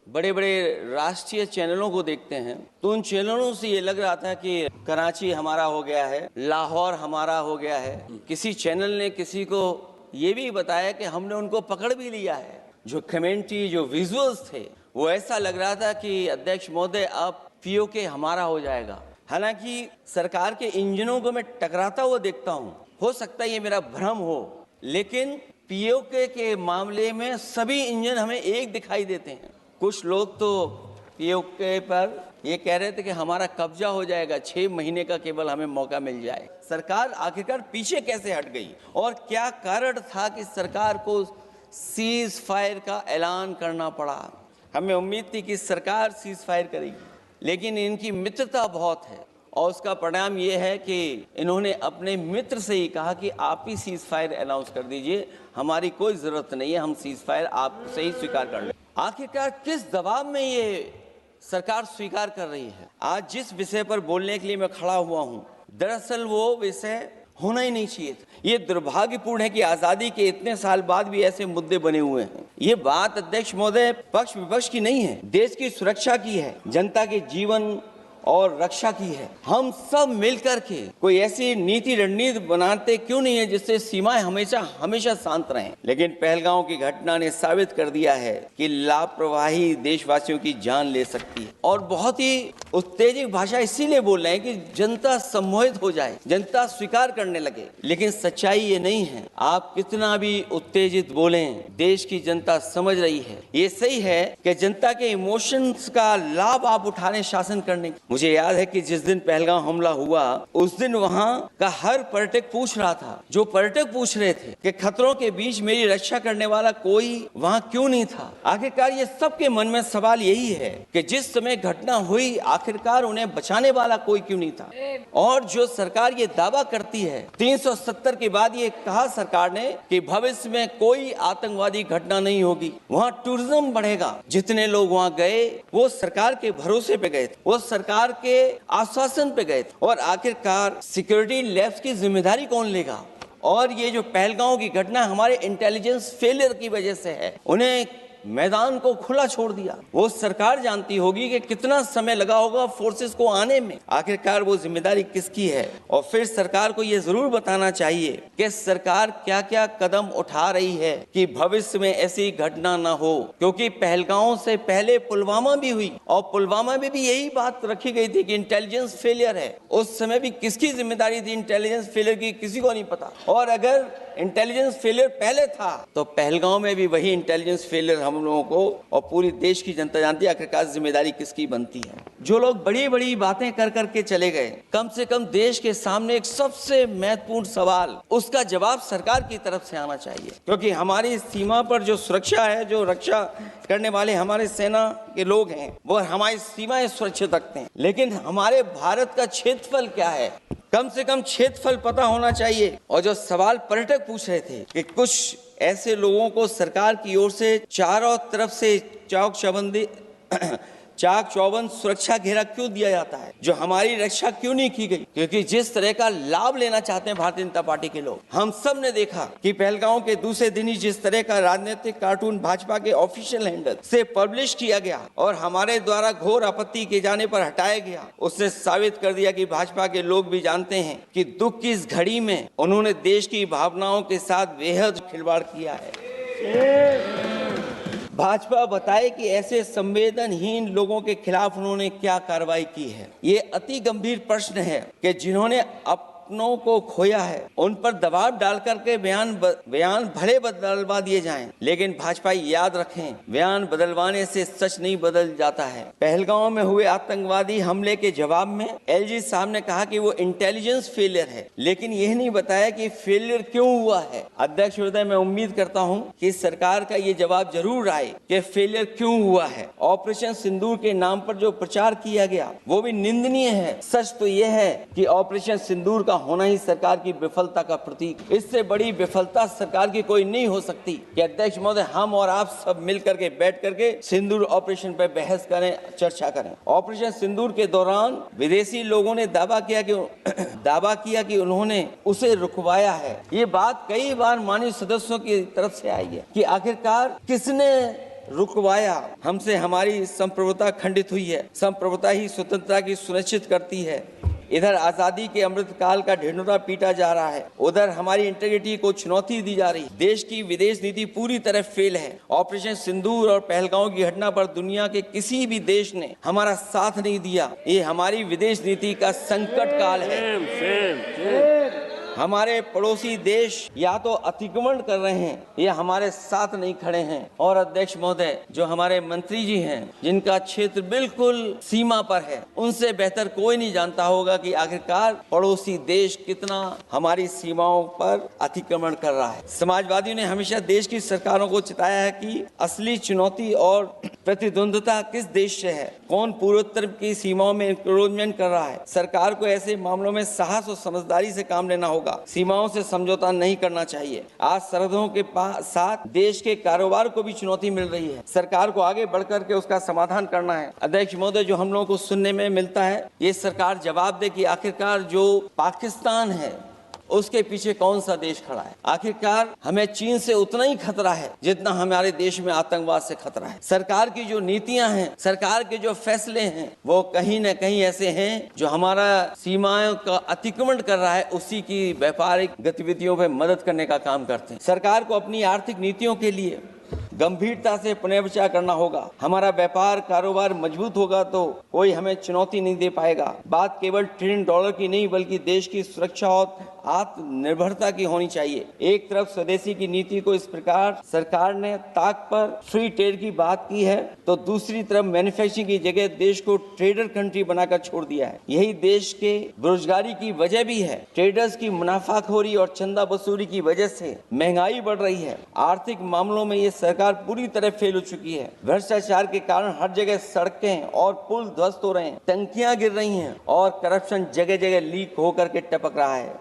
बड़े बड़े राष्ट्रीय चैनलों को देखते हैं तो उन चैनलों से ये लग रहा था कि कराची हमारा हो गया है, लाहौर हमारा हो गया है। किसी चैनल ने किसी को ये भी बताया कि हमने उनको पकड़ भी लिया है। जो कमेंट्री, जो विजुअल्स थे, वो ऐसा लग रहा था कि अध्यक्ष महोदय अब पीओके हमारा हो जाएगा। हालांकि सरकार के इंजनों को मैं टकराता हुआ देखता हूँ, हो सकता है ये मेरा भ्रम हो, लेकिन पीओके के मामले में सभी इंजन हमें एक दिखाई देते हैं। कुछ लोग तो पीओके पर ये कह रहे थे कि हमारा कब्जा हो जाएगा, 6 महीने का केवल हमें मौका मिल जाए। सरकार आखिरकार पीछे कैसे हट गई और क्या कारण था कि सरकार को सीज फायर का ऐलान करना पड़ा? हमें उम्मीद थी कि सरकार सीज फायर करेगी, लेकिन इनकी मित्रता बहुत है और उसका परिणाम ये है कि इन्होंने अपने मित्र से ही कहा कि आप ही सीज फायर अनाउंस कर दीजिए, हमारी कोई ज़रूरत नहीं है, हम सीज फायर आपसे ही स्वीकार कर लें। आखिरकार किस दबाव में ये सरकार स्वीकार कर रही है? आज जिस विषय पर बोलने के लिए मैं खड़ा हुआ हूँ, दरअसल वो विषय होना ही नहीं चाहिए था। ये दुर्भाग्यपूर्ण है कि आज़ादी के इतने साल बाद भी ऐसे मुद्दे बने हुए हैं। ये बात अध्यक्ष महोदय पक्ष विपक्ष की नहीं है, देश की सुरक्षा की है, जनता के जीवन और रक्षा की है। हम सब मिलकर के कोई ऐसी नीति रणनीति बनाते क्यों नहीं है जिससे सीमाएं हमेशा हमेशा शांत रहें। लेकिन पहलगांव की घटना ने साबित कर दिया है कि लापरवाही देशवासियों की जान ले सकती है। और बहुत ही उत्तेजित भाषा इसीलिए बोल रहे हैं कि जनता सम्मोहित हो जाए, जनता स्वीकार करने लगे, लेकिन सच्चाई ये नहीं है। आप कितना भी उत्तेजित बोलें, देश की जनता समझ रही है। ये सही है कि जनता के इमोशंस का लाभ आप उठा रहे शासन करने की। मुझे याद है कि जिस दिन पहलगांव हमला हुआ उस दिन वहां का हर पर्यटक पूछ रहा था, जो पर्यटक पूछ रहे थे कि खतरों के बीच मेरी रक्षा करने वाला कोई वहां क्यों नहीं था। आखिरकार ये सबके मन में सवाल यही है कि जिस समय घटना हुई आखिरकार उन्हें बचाने वाला कोई क्यों नहीं था। और जो सरकार ये दावा करती है, 370 के बाद ये कहा सरकार ने कि भविष्य में कोई आतंकवादी घटना नहीं होगी, वहां टूरिज्म बढ़ेगा। जितने लोग वहां गए वो सरकार के भरोसे पे गए थे, वो सरकार के आश्वासन पे गए थे। और आखिरकार सिक्योरिटी लैब्स की जिम्मेदारी कौन लेगा? और ये जो पहलगांव की घटना हमारे इंटेलिजेंस फेलियर की वजह से है, उन्हें मैदान को खुला छोड़ दिया। वो सरकार जानती होगी कि कितना समय लगा होगा फोर्सेस को आने में। आखिरकार वो जिम्मेदारी किसकी है? और फिर सरकार को ये जरूर बताना चाहिए कि सरकार क्या क्या कदम उठा रही है कि भविष्य में ऐसी घटना ना हो, क्योंकि पहलगांव से पहले पुलवामा भी हुई और पुलवामा में भी यही बात रखी गई थी कि इंटेलिजेंस फेलियर है। उस समय भी किसकी जिम्मेदारी थी इंटेलिजेंस फेलियर की? किसी को नहीं पता। और अगर इंटेलिजेंस फेलियर पहले था तो पहलगांव में भी वही इंटेलिजेंस फेलियर हम लोगों को और पूरी देश की जनता जानती है। आखिरकार जिम्मेदारी किसकी बनती है? जो लोग बड़ी बड़ी बातें कर करके चले गए, कम से कम देश के सामने एक सबसे महत्वपूर्ण सवाल, उसका जवाब सरकार की तरफ से आना चाहिए। क्योंकि हमारी सीमा पर जो सुरक्षा है, जो रक्षा करने वाले हमारे सेना के लोग हैं, वो हमारी सीमाएं सुरक्षित रखते हैं। लेकिन हमारे भारत का क्षेत्रफल क्या है? कम से कम क्षेत्रफल पता होना चाहिए। और जो सवाल पर्यटक पूछ रहे थे कि कुछ ऐसे लोगों को सरकार की ओर से चारों तरफ से चाक चौबंद सुरक्षा घेरा क्यों दिया जाता है? जो हमारी रक्षा क्यों नहीं की गई? क्योंकि जिस तरह का लाभ लेना चाहते हैं भारतीय जनता पार्टी के लोग, हम सब ने देखा कि पहलगांव के दूसरे दिन ही जिस तरह का राजनीतिक कार्टून भाजपा के ऑफिशियल हैंडल से पब्लिश किया गया और हमारे द्वारा घोर आपत्ति किए जाने पर हटाया गया, उसने साबित कर दिया कि भाजपा के लोग भी जानते हैं कि दुख की इस घड़ी में उन्होंने देश की भावनाओं के साथ बेहद खिलवाड़ किया है। भाजपा बताए कि ऐसे संवेदनहीन लोगों के खिलाफ उन्होंने क्या कार्रवाई की है। ये अति गंभीर प्रश्न है कि जिन्होंने अपनों को खोया है उन पर दबाव डाल करके बयान भले बदलवा दिए जाएं, लेकिन भाजपा याद रखें, बयान बदलवाने से सच नहीं बदल जाता है। पहलगांव में हुए आतंकवादी हमले के जवाब में एलजी साहब ने कहा कि वो इंटेलिजेंस फेलियर है, लेकिन यह नहीं बताया कि फेलियर क्यों हुआ है। अध्यक्ष महोदय, मैं उम्मीद करता हूं कि सरकार का ये जवाब जरूर आए कि फेलियर क्यों हुआ है। ऑपरेशन सिंदूर के नाम पर जो प्रचार किया गया वो भी निंदनीय है। सच तो यह है कि ऑपरेशन सिंदूर का होना ही सरकार की विफलता का प्रतीक। इससे बड़ी विफलता सरकार की कोई नहीं हो सकती कि अध्यक्ष महोदय हम और आप सब मिलकर के बैठ करके सिंदूर ऑपरेशन पर बहस करें, चर्चा करें। ऑपरेशन सिंदूर के दौरान विदेशी लोगों ने दावा किया कि उन्होंने उसे रुकवाया है। ये बात कई बार माननीय सदस्यों की तरफ से आई है कि आखिरकार किसने रुकवाया, हमसे हमारी संप्रभुता खंडित हुई है। संप्रभुता ही स्वतंत्रता की सुनिश्चित करती है। इधर आजादी के अमृत काल का ढिंढोरा पीटा जा रहा है, उधर हमारी इंटीग्रिटी को चुनौती दी जा रही है। देश की विदेश नीति पूरी तरह फेल है। ऑपरेशन सिंदूर और पहलगांव की घटना पर दुनिया के किसी भी देश ने हमारा साथ नहीं दिया। ये हमारी विदेश नीति का संकट काल है। हमारे पड़ोसी देश या तो अतिक्रमण कर रहे हैं या हमारे साथ नहीं खड़े हैं। और अध्यक्ष महोदय, जो हमारे मंत्री जी हैं, जिनका क्षेत्र बिल्कुल सीमा पर है, उनसे बेहतर कोई नहीं जानता होगा कि आखिरकार पड़ोसी देश कितना हमारी सीमाओं पर अतिक्रमण कर रहा है। समाजवादियों ने हमेशा देश की सरकारों को चिताया है कि असली चुनौती और प्रतिद्वंद्विता किस देश से है, कौन पूर्वोत्तर की सीमाओं में इंक्रोचमेंट कर रहा है। सरकार को ऐसे मामलों में साहस और समझदारी से काम लेना होगा, सीमाओं से समझौता नहीं करना चाहिए। आज सरहदों के साथ देश के कारोबार को भी चुनौती मिल रही है। सरकार को आगे बढ़कर के उसका समाधान करना है। अध्यक्ष महोदय, जो हम लोगों को सुनने में मिलता है, ये सरकार जवाब दे कि आखिरकार जो पाकिस्तान है उसके पीछे कौन सा देश खड़ा है। आखिरकार हमें चीन से उतना ही खतरा है जितना हमारे देश में आतंकवाद से खतरा है। सरकार की जो नीतियां हैं, सरकार के जो फैसले हैं, वो कहीं न कहीं ऐसे हैं जो हमारा सीमाओं का अतिक्रमण कर रहा है, उसी की व्यापारिक गतिविधियों में मदद करने का काम करते हैं। सरकार को अपनी आर्थिक नीतियों के लिए गंभीरता से पुनर्विचार करना होगा। हमारा व्यापार कारोबार मजबूत होगा तो कोई हमें चुनौती नहीं दे पाएगा। बात केवल $1 ट्रिलियन की नहीं बल्कि देश की सुरक्षा और आत्मनिर्भरता की होनी चाहिए। एक तरफ स्वदेशी की नीति को इस प्रकार सरकार ने ताक पर फ्री ट्रेड की बात की है, तो दूसरी तरफ मैन्युफैक्चरिंग की जगह देश को ट्रेडर कंट्री बनाकर छोड़ दिया है। यही देश के बेरोजगारी की वजह भी है। ट्रेडर्स की मुनाफाखोरी और चंदा वसूली की वजह से महंगाई बढ़ रही है। आर्थिक मामलों में ये सरकार पूरी तरह फेल हो चुकी है। भ्रष्टाचार के कारण हर जगह सड़कें और पुल ध्वस्त हो रहे हैं, टंकियां गिर रही हैं और करप्शन जगह जगह लीक होकर के टपक रहा है।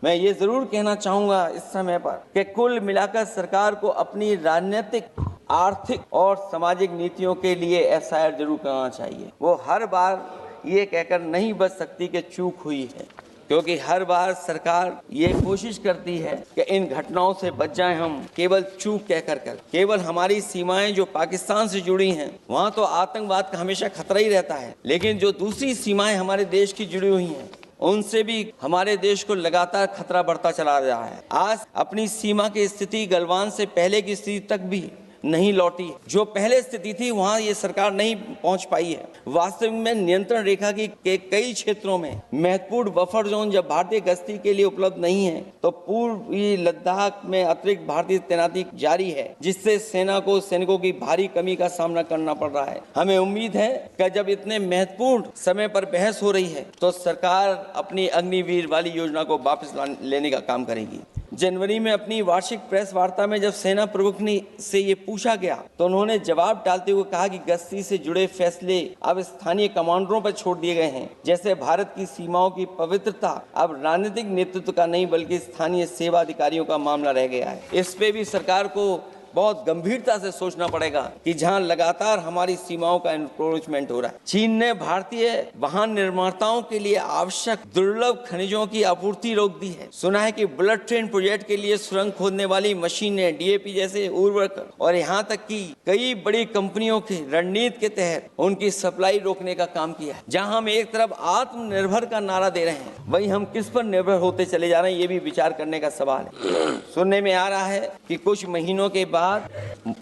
मैं ये जरूर कहना चाहूंगा इस समय पर कि कुल मिलाकर सरकार को अपनी राजनीतिक, आर्थिक और सामाजिक नीतियों के लिए एफआईआर जरूर करना चाहिए। वो हर बार ये कहकर नहीं बच सकती कि चूक हुई है, क्योंकि हर बार सरकार ये कोशिश करती है कि इन घटनाओं से बच जाएं हम, केवल चूक कहकर कर। केवल हमारी सीमाएं जो पाकिस्तान से जुड़ी हैं, वहाँ तो आतंकवाद का हमेशा खतरा ही रहता है, लेकिन जो दूसरी सीमाएं हमारे देश की जुड़ी हुई हैं, उनसे भी हमारे देश को लगातार खतरा बढ़ता चला रहा है। आज अपनी सीमा की स्थिति गलवान से पहले की स्थिति तक भी नहीं लौटी। जो पहले स्थिति थी वहां ये सरकार नहीं पहुंच पाई है। वास्तविक में नियंत्रण रेखा के कई क्षेत्रों में महत्वपूर्ण बफर जोन जब भारतीय गश्ती के लिए उपलब्ध नहीं है, तो पूर्वी लद्दाख में अतिरिक्त भारतीय तैनाती जारी है, जिससे सेना को सैनिकों की भारी कमी का सामना करना पड़ रहा है। हमें उम्मीद है कि जब इतने महत्वपूर्ण समय पर बहस हो रही है तो सरकार अपनी अग्निवीर वाली योजना को वापस लेने का काम करेगी। जनवरी में अपनी वार्षिक प्रेस वार्ता में जब सेना प्रमुख ने से ये पूछा गया तो उन्होंने जवाब डालते हुए कहा कि गश्ती से जुड़े फैसले अब स्थानीय कमांडरों पर छोड़ दिए गए हैं। जैसे भारत की सीमाओं की पवित्रता अब राजनीतिक नेतृत्व का नहीं बल्कि स्थानीय सेवा अधिकारियों का मामला रह गया है। इस पे भी सरकार को बहुत गंभीरता से सोचना पड़ेगा कि जहां लगातार हमारी सीमाओं का एनक्रोचमेंट हो रहा है। चीन ने भारतीय वाहन निर्माताओं के लिए आवश्यक दुर्लभ खनिजों की आपूर्ति रोक दी है। सुना है कि बुलेट ट्रेन प्रोजेक्ट के लिए सुरंग खोदने वाली मशीनें, डीएपी जैसे उर्वरक और यहाँ तक कि कई बड़ी कंपनियों की रणनीति के तहत उनकी सप्लाई रोकने का काम किया है। जहाँ हम एक तरफ आत्मनिर्भर का नारा दे रहे हैं, वहीं हम किस पर निर्भर होते चले जा रहे हैं, ये भी विचार करने का सवाल है। सुनने में आ रहा है कि कुछ महीनों के बाद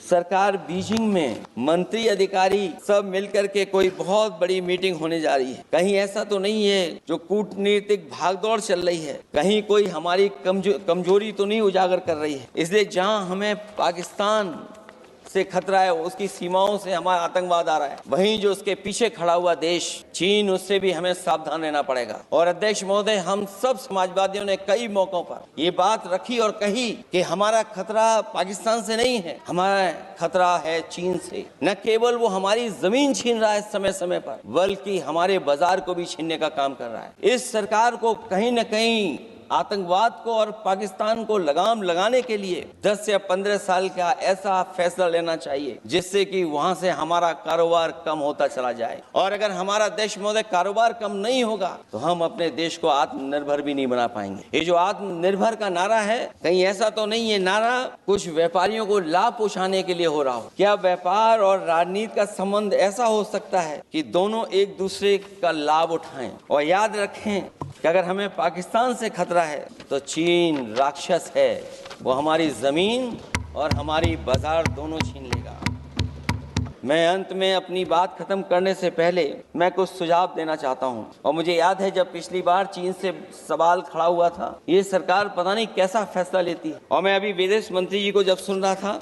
सरकार बीजिंग में मंत्री अधिकारी सब मिलकर के कोई बहुत बड़ी मीटिंग होने जा रही है। कहीं ऐसा तो नहीं है जो कूटनीतिक भागदौड़ चल रही है, कहीं कोई हमारी कमजोरी तो नहीं उजागर कर रही है। इसलिए जहां हमें पाकिस्तान से खतरा है, उसकी सीमाओं से हमारा आतंकवाद आ रहा है, वहीं जो उसके पीछे खड़ा हुआ देश चीन, उससे भी हमें सावधान रहना पड़ेगा। और अध्यक्ष महोदय, हम सब समाजवादियों ने कई मौकों पर ये बात रखी और कही कि हमारा खतरा पाकिस्तान से नहीं है, हमारा खतरा है चीन से। न केवल वो हमारी जमीन छीन रहा है समय समय पर, बल्कि हमारे बाजार को भी छीनने का काम कर रहा है। इस सरकार को कहीं न कहीं आतंकवाद को और पाकिस्तान को लगाम लगाने के लिए 10 या 15 साल का ऐसा फैसला लेना चाहिए जिससे कि वहां से हमारा कारोबार कम होता चला जाए। और अगर हमारा देश महोदय कारोबार कम नहीं होगा तो हम अपने देश को आत्मनिर्भर भी नहीं बना पाएंगे। ये जो आत्मनिर्भर का नारा है, कहीं ऐसा तो नहीं ये नारा कुछ व्यापारियों को लाभ पहुंचाने के लिए हो रहा हो? क्या व्यापार और राजनीति का संबंध ऐसा हो सकता है कि दोनों एक दूसरे का लाभ उठाएं? और याद रखें कि अगर हमें पाकिस्तान से खतरा है तो चीन राक्षस है, वो हमारी जमीन और हमारी बाजार दोनों छीन लेगा। मैं अंत में अपनी बात खत्म करने से पहले मैं कुछ सुझाव देना चाहता हूं। और मुझे याद है जब पिछली बार चीन से सवाल खड़ा हुआ था, ये सरकार पता नहीं कैसा फैसला लेती है। और मैं अभी विदेश मंत्री जी को जब सुन रहा था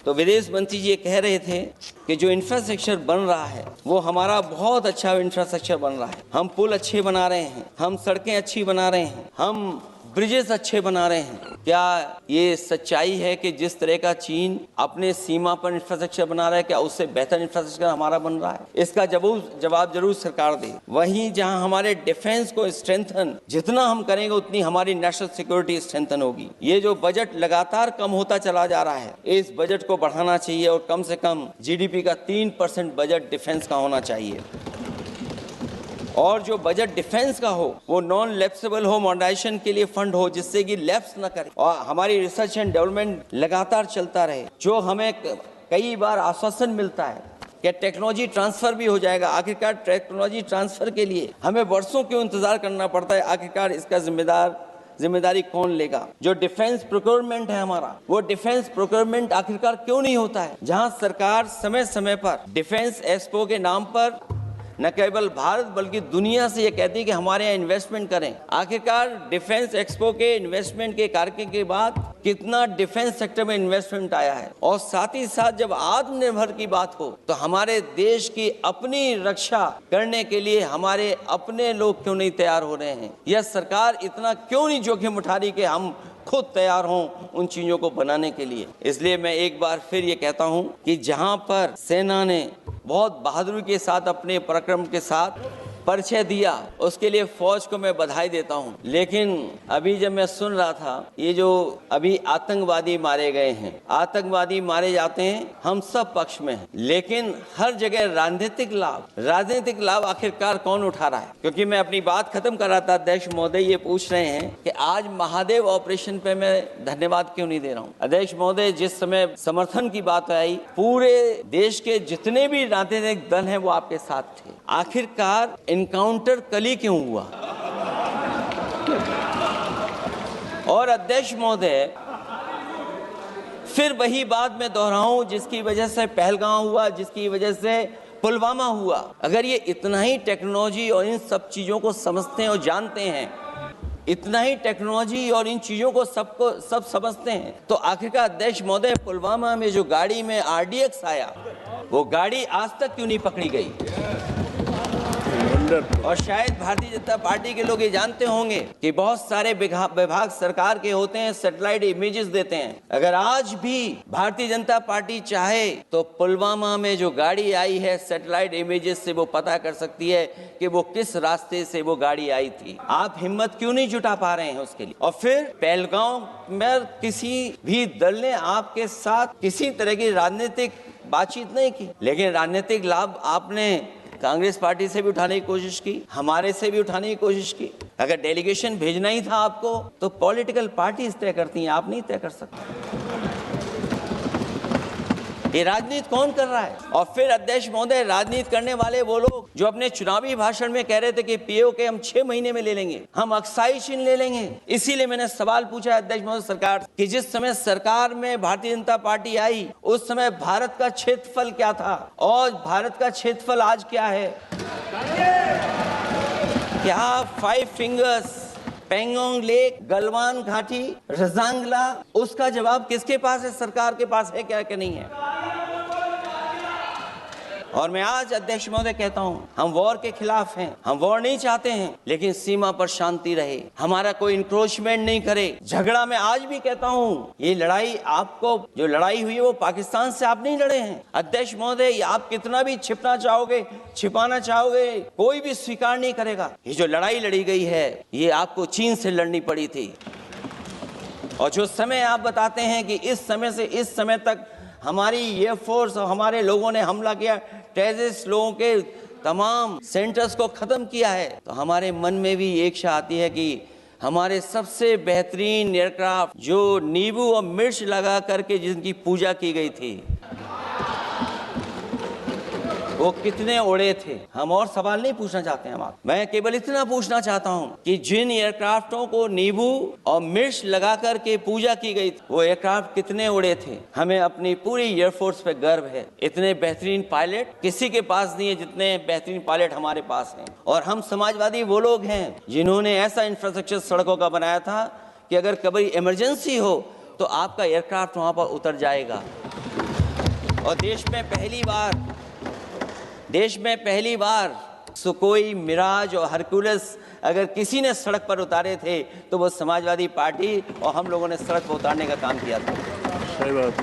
तो विदेश मंत्री जी ये कह रहे थे कि जो इंफ्रास्ट्रक्चर बन रहा है वो हमारा बहुत अच्छा इंफ्रास्ट्रक्चर बन रहा है। हम पुल अच्छे बना रहे हैं, हम सड़कें अच्छी बना रहे हैं, हम ब्रिजेस अच्छे बना रहे हैं। क्या ये सच्चाई है कि जिस तरह का चीन अपने सीमा पर इंफ्रास्ट्रक्चर बना रहा है, क्या उससे बेहतर इंफ्रास्ट्रक्चर हमारा बन रहा है? इसका जवाब जरूर सरकार दे। वहीं जहां हमारे डिफेंस को स्ट्रेंथन जितना हम करेंगे उतनी हमारी नेशनल सिक्योरिटी स्ट्रेंथन होगी। ये जो बजट लगातार कम होता चला जा रहा है, इस बजट को बढ़ाना चाहिए और कम से कम जीडीपी का 3% बजट डिफेंस का होना चाहिए। और जो बजट डिफेंस का हो वो नॉन लैप्सेबल हो, मॉडर्नाइजेशन के लिए फंड हो जिससे कि लैप्स न करे और हमारी रिसर्च एंड डेवलपमेंट लगातार चलता रहे। जो हमें कई बार आश्वासन मिलता है कि टेक्नोलॉजी ट्रांसफर भी हो जाएगा, आखिरकार टेक्नोलॉजी ट्रांसफर के लिए हमें वर्षों क्यों इंतजार करना पड़ता है? आखिरकार इसका जिम्मेदारी कौन लेगा? जो डिफेंस प्रोक्योरमेंट है हमारा, वो डिफेंस प्रोक्योरमेंट आखिरकार क्यों नहीं होता है? जहां सरकार समय समय पर डिफेंस एक्सपो के नाम पर न केवल भारत बल्कि दुनिया से ये कहती है कि हमारे यहाँ इन्वेस्टमेंट करें। आखिरकार डिफेंस एक्सपो के इन्वेस्टमेंट के कार्यक्रम के बाद कितना डिफेंस सेक्टर में इन्वेस्टमेंट आया है? और साथ ही साथ जब आत्मनिर्भर की बात हो तो हमारे देश की अपनी रक्षा करने के लिए हमारे अपने लोग क्यों नहीं तैयार हो रहे हैं? यह सरकार इतना क्यों नहीं जोखिम उठा रही कि हम खुद तैयार हों उन चीजों को बनाने के लिए? इसलिए मैं एक बार फिर ये कहता हूं कि जहां पर सेना ने बहुत बहादुरी के साथ अपने पराक्रम के साथ परिचय दिया, उसके लिए फौज को मैं बधाई देता हूं। लेकिन अभी जब मैं सुन रहा था, ये जो अभी आतंकवादी मारे गए हैं, आतंकवादी मारे जाते हैं, हम सब पक्ष में हैं, लेकिन हर जगह राजनीतिक लाभ आखिरकार कौन उठा रहा है? क्योंकि मैं अपनी बात खत्म कर रहा था, अध्यक्ष महोदय ये पूछ रहे हैं कि आज महादेव ऑपरेशन पे मैं धन्यवाद क्यों नहीं दे रहा हूँ? अध्यक्ष महोदय, जिस समय समर्थन की बात आई, पूरे देश के जितने भी राजनीतिक दल हैं वो आपके साथ थे। आखिरकार इनकाउंटर कल ही क्यों हुआ? और अध्यक्ष महोदय, फिर वही बात मैं दोहराऊं जिसकी वजह से पहलगाम हुआ, जिसकी वजह से पुलवामा हुआ। अगर ये इतना ही टेक्नोलॉजी और इन सब चीजों को समझते हैं और जानते हैं, इतना ही टेक्नोलॉजी और इन चीजों को सब समझते हैं, तो आखिरकार अध्यक्ष महोदय पुलवामा में जो गाड़ी में RDX आया, वो गाड़ी आज तक क्यों नहीं पकड़ी गई? और शायद भारतीय जनता पार्टी के लोग ये जानते होंगे कि बहुत सारे विभाग सरकार के होते हैं, सैटेलाइट इमेजेस देते हैं। अगर आज भी भारतीय जनता पार्टी चाहे तो पुलवामा में जो गाड़ी आई है, सैटेलाइट इमेजेस से वो पता कर सकती है कि वो किस रास्ते से वो गाड़ी आई थी। आप हिम्मत क्यों नहीं जुटा पा रहे हैं उसके लिए? और फिर पहलगाम में किसी भी दल ने आपके साथ किसी तरह की राजनीतिक बातचीत नहीं की, लेकिन राजनीतिक लाभ आपने कांग्रेस पार्टी से भी उठाने की कोशिश की, हमारे से भी उठाने की कोशिश की। अगर डेलीगेशन भेजना ही था आपको तो पॉलिटिकल पार्टीज तय करती हैं, आप नहीं तय कर सकते। ये राजनीति कौन कर रहा है? और फिर अध्यक्ष महोदय, राजनीति करने वाले वो लोग जो अपने चुनावी भाषण में कह रहे थे कि POK हम 6 महीने में ले लेंगे, हम अक्साई चीन ले लेंगे। इसीलिए मैंने सवाल पूछा अध्यक्ष महोदय सरकार कि जिस समय सरकार में भारतीय जनता पार्टी आई उस समय भारत का क्षेत्रफल क्या था और भारत का क्षेत्रफल आज क्या है? क्या 5 फिंगर्स, पेंगोंग लेक, गलवान घाटी, रजांगला, उसका जवाब किसके पास है? सरकार के पास है क्या कि नहीं है? और मैं आज अध्यक्ष महोदय कहता हूं, हम वॉर के खिलाफ हैं, हम वॉर नहीं चाहते हैं, लेकिन सीमा पर शांति रहे, हमारा कोई इंक्रोचमेंट नहीं करे। झगड़ा मैं आज भी कहता हूं, ये लड़ाई आपको जो लड़ाई हुई है वो पाकिस्तान से आप नहीं लड़े हैं। अध्यक्ष महोदय, आप कितना भी छिपना चाहोगे, छिपाना चाहोगे, कोई भी स्वीकार नहीं करेगा। ये जो लड़ाई लड़ी गई है ये आपको चीन से लड़नी पड़ी थी। और जो समय आप बताते हैं कि इस समय से इस समय तक हमारी एयरफोर्स और हमारे लोगों ने हमला किया, टेररिस्ट लोगों के तमाम सेंटर्स को खत्म किया है, तो हमारे मन में भी एक इच्छा आती है कि हमारे सबसे बेहतरीन एयरक्राफ्ट जो नींबू और मिर्च लगा करके जिनकी पूजा की गई थी वो कितने उड़े थे। हम और सवाल नहीं पूछना चाहते हैं आप, मैं केवल इतना पूछना चाहता हूं कि जिन एयरक्राफ्टों को नींबू और मिर्च लगा करके पूजा की गई थी वो एयरक्राफ्ट कितने उड़े थे। हमें अपनी पूरी एयरफोर्स पे गर्व है। इतने बेहतरीन पायलट किसी के पास नहीं है जितने बेहतरीन पायलट हमारे पास हैं। और हम समाजवादी वो लोग हैं जिन्होंने ऐसा इंफ्रास्ट्रक्चर सड़कों का बनाया था कि अगर कभी इमरजेंसी हो तो आपका एयरक्राफ्ट वहां पर उतर जाएगा। और देश में पहली बार सुकोई, मिराज और हरकुलस अगर किसी ने सड़क पर उतारे थे तो वो समाजवादी पार्टी और हम लोगों ने सड़क पर उतारने का काम किया था। सही बात।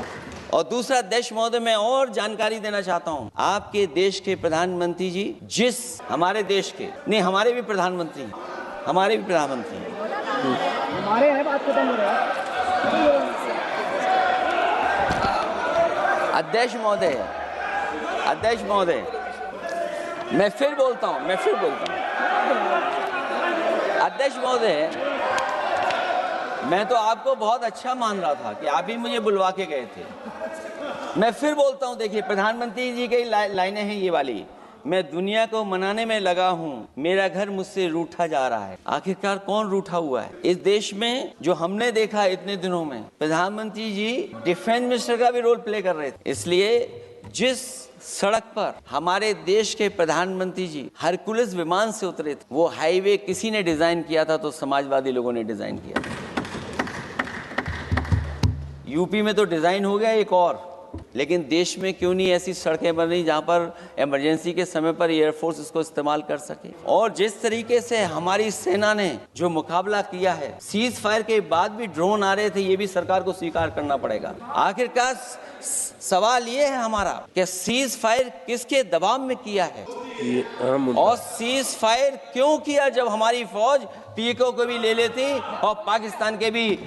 और दूसरा, देश महोदय, मैं और जानकारी देना चाहता हूं, आपके देश के प्रधानमंत्री जी जिस हमारे देश के नहीं, हमारे भी प्रधानमंत्री हमारे हैं, बात खत्म हो रहा है। अध्यक्ष महोदय, मैं फिर बोलता हूं अध्यक्ष महोदय, मैं तो आपको बहुत अच्छा मान रहा था कि आप ही मुझे बुलवा के गए थे। मैं फिर बोलता हूं, देखिए प्रधानमंत्री जी की लाइनें हैं ये वाली, मैं दुनिया को मनाने में लगा हूं, मेरा घर मुझसे रूठा जा रहा है। आखिरकार कौन रूठा हुआ है इस देश में? जो हमने देखा इतने दिनों में, प्रधानमंत्री जी डिफेंस मिनिस्टर का भी रोल प्ले कर रहे थे। इसलिए जिस सड़क पर हमारे देश के प्रधानमंत्री जी हरकुलस विमान से उतरे थे, वो हाईवे किसी ने डिजाइन किया था तो समाजवादी लोगों ने डिजाइन किया। यूपी में तो डिजाइन हो गया एक और, लेकिन देश में क्यों नहीं ऐसी सड़कें बन रही जहां पर इमरजेंसी के समय पर एयरफोर्स इसको इस्तेमाल कर सके। और जिस तरीके से हमारी सेना ने जो मुकाबला किया है, सीज फायर के बाद भी ड्रोन आ रहे थे, ये भी सरकार को स्वीकार करना पड़ेगा। आखिरकार सवाल ये है हमारा कि सीज फायर किसके दबाव में किया है और सीज फायर क्यों किया जब हमारी फौज पीओके को भी ले लेती और पाकिस्तान के भी।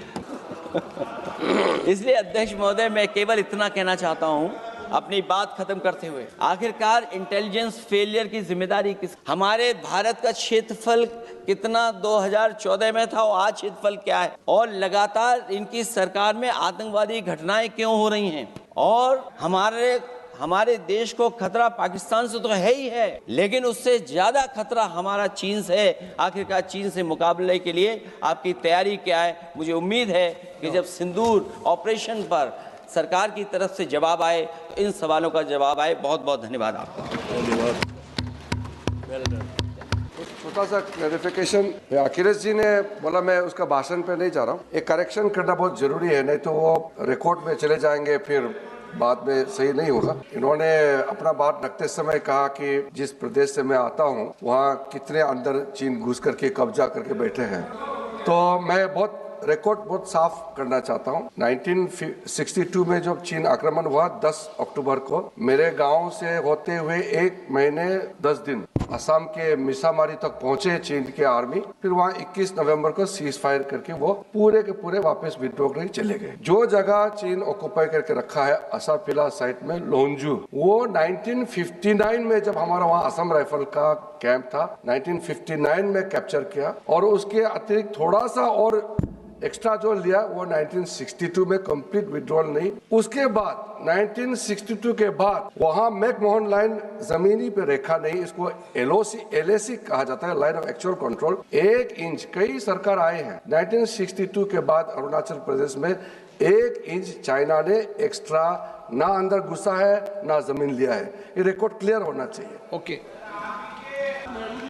इसलिए अध्यक्ष महोदय, मैं केवल इतना कहना चाहता हूं अपनी बात खत्म करते हुए, आखिरकार इंटेलिजेंस फेलियर की जिम्मेदारी किस? हमारे भारत का क्षेत्रफल कितना 2014 में था और आज क्षेत्रफल क्या है? और लगातार इनकी सरकार में आतंकवादी घटनाएं क्यों हो रही हैं? और हमारे देश को खतरा पाकिस्तान से तो है ही है, लेकिन उससे ज्यादा खतरा हमारा चीन से है। आखिरकार चीन से मुकाबले के लिए आपकी तैयारी क्या है? मुझे उम्मीद है कि जब सिंदूर ऑपरेशन पर सरकार की तरफ से जवाब आए तो इन सवालों का जवाब आए। बहुत बहुत धन्यवाद आपका। छोटा सा क्लैरिफिकेशन, अखिलेश जी ने बोला, मैं उसका भाषण पे नहीं जा रहा हूँ। एक करेक्शन करना बहुत जरूरी है, नहीं तो वो रिकॉर्ड में चले जाएंगे, फिर बाद में सही नहीं होगा। इन्होंने अपना बात रखते समय कहा कि जिस प्रदेश से मैं आता हूँ वहाँ कितने अंदर चीन घुस करके कब्जा करके बैठे हैं, तो मैं रिकॉर्ड बहुत साफ करना चाहता हूँ। 1962 में जब चीन आक्रमण हुआ 10 अक्टूबर को, मेरे गांव से होते हुए 1 महीने 10 दिन असम के मिसामारी तक पहुंचे चीन के आर्मी। फिर वहाँ 21 नवंबर को सीज फायर करके वो पूरे के पूरे वापस विड्रॉ करके चले गए। जो जगह चीन ऑक्युपाई करके रखा है असाफिला साइट में लोंजू, वो 1959 में जब हमारा वहाँ असम राइफल का कैंप था 1959 में कैप्चर किया, और उसके अतिरिक्त थोड़ा सा और एक्स्ट्रा जो लिया वो 1962 में कंप्लीट विड्रॉल नहीं। उसके बाद 1962 के बाद वहां मैकमोहन लाइन जमीनी पे रेखा नहीं, इसको LAC कहा जाता है, line of actual control, 1 inch. कई सरकार आए हैं 1962 के बाद अरुणाचल प्रदेश में 1 इंच चाइना ने एक्स्ट्रा ना अंदर घुसा है ना जमीन लिया है। ये रिकॉर्ड क्लियर होना चाहिए। ओके।